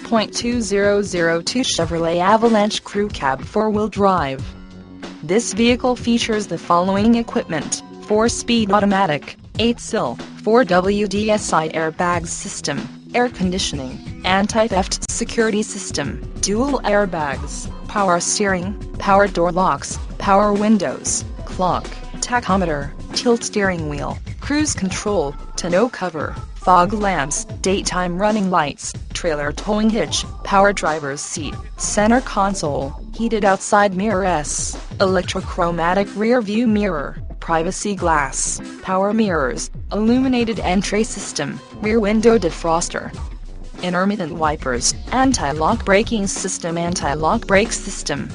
.2002 Chevrolet Avalanche Crew Cab 4-wheel drive. This vehicle features the following equipment: 4-speed automatic, 8-sill, 4WD-SI airbags system, air conditioning, anti-theft security system, dual airbags, power steering, power door locks, power windows, clock, tachometer, tilt steering wheel, cruise control, tonneau cover, fog lamps, daytime running lights, trailer towing hitch, power driver's seat, center console, heated outside mirrors, electrochromatic rear view mirror, privacy glass, power mirrors, illuminated entry system, rear window defroster, intermittent wipers, anti-lock braking system, anti-lock brake system.